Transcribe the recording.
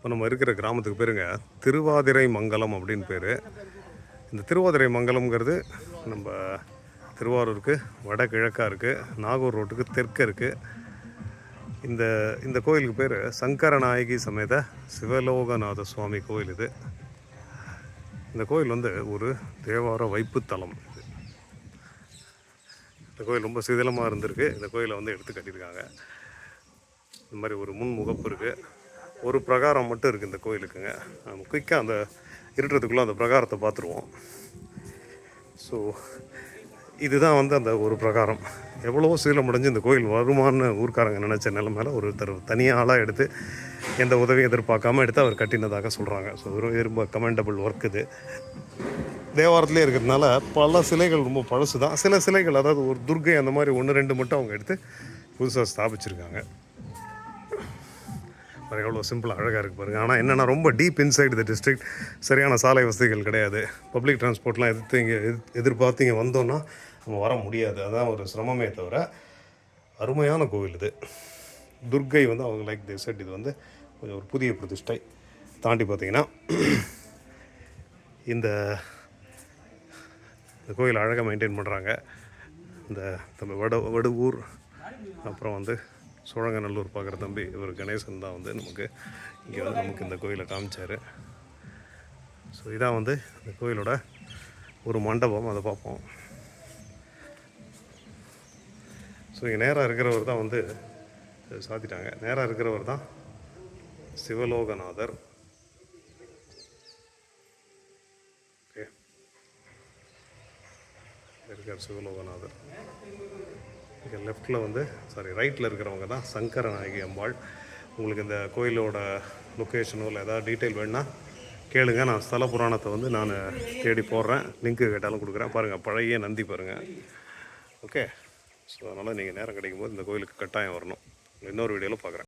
இப்போ நம்ம இருக்கிற கிராமத்துக்கு பேருங்க திருவாதிரை மங்கலம் அப்படின்னு பேர். இந்த திருவாதிரை மங்கலம்ங்கிறது நம்ம திருவாரூருக்கு வடகிழக்காக இருக்குது, நாகூர் ரோட்டுக்கு தெற்க இருக்குது. இந்த இந்த கோயிலுக்கு பேர் சங்கரநாயகி சமேத சிவலோகநாத சுவாமி கோயில். இது இந்த கோயில் வந்து ஒரு தேவார வைப்புத்தலம். இந்த கோயில் ரொம்ப சிதிலமாக இருந்திருக்கு. இந்த கோயிலை வந்து எடுத்து கட்டியிருக்காங்க. இந்த மாதிரி ஒரு முன் முகப்பு இருக்குது, ஒரு பிரகாரம் மட்டும் இருக்குது இந்த கோயிலுக்குங்க. நம்ம குயிக்காக அந்த இருட்டுறதுக்குள்ளே அந்த பிரகாரத்தை பார்த்துருவோம். ஸோ இதுதான் வந்து அந்த ஒரு பிரகாரம். எவ்வளவோ சீலம் முடிஞ்சு இந்த கோயில் வருமானு ஊர்க்காரங்க நினச்ச நிலைமையில ஒருத்தர் தனியாளாக எடுத்து எந்த உதவியும் எதிர்பார்க்காம எடுத்து அவர் கட்டினதாக சொல்கிறாங்க. ஸோ ரொம்ப கமெண்டபிள் ஒர்க் இது. தேவாரத்துலேயே இருக்கிறதுனால பல சிலைகள் ரொம்ப பழசு தான். சில சிலைகள், அதாவது ஒரு துர்கை அந்த மாதிரி 1-2 மட்டும் அவங்க எடுத்து புதுசாக ஸ்தாபிச்சிருக்காங்க. பாருங்கள் எவ்வளோ சிம்பிளாக அழகாக இருக்குது பாருங்கள். ஆனால் என்னென்னா ரொம்ப டீப் இன்சைடு த டிஸ்ட்ரிக்ட், சரியான சாலை வசதிகள் கிடையாது. பப்ளிக் டிரான்ஸ்போர்ட்லாம் எதிர்பார்த்து இங்கே வந்தோன்னா நம்ம வர முடியாது. அதுதான் ஒரு சிரமமே தவிர அருமையான கோவில் இது. துர்கை வந்து அவங்க லைக் தி செட், இது வந்து கொஞ்சம் ஒரு புதிய பிரதிஷ்டை. தாண்டி பார்த்திங்கன்னா இந்த கோயில் அழகாக மெயின்டைன் பண்ணுறாங்க. இந்த வடுவூர், அப்புறம் வந்து சோழங்கநல்லூர் பார்க்குற தம்பி இவர் கணேசன் தான் வந்து நமக்கு இங்கே வந்து நமக்கு இந்த கோயிலை காமிச்சார். ஸோ இதான் வந்து இந்த கோயிலோட ஒரு மண்டபம், அதை பார்ப்போம். ஸோ இங்கே நேராக இருக்கிறவர் தான் வந்து சாத்திட்டாங்க. நேராக இருக்கிறவர் தான் சிவலோகநாதர். ஓகே, இருக்கார் சிவலோகநாதர். இங்கே லெஃப்டில் வந்து ரைட்டில் இருக்கிறவங்க தான் சங்கரநாயகி அம்பாள். உங்களுக்கு இந்த கோயிலோட லொக்கேஷனோ இல்லை ஏதாவது டீட்டெயில் வேணுன்னா கேளுங்க. நான் ஸ்தல புராணத்தை வந்து நான் தேடி போடுறேன், லிங்க்கு கேட்டாலும் கொடுக்குறேன். பாருங்கள், பழைய நந்தி பாருங்கள். ஓகே, ஸோ அதனால் நீங்கள் நேரம் கிடைக்கும்போது இந்த கோயிலுக்கு கட்டாயம் வரணும். இன்னொரு வீடியோவில் பார்க்குறேன்.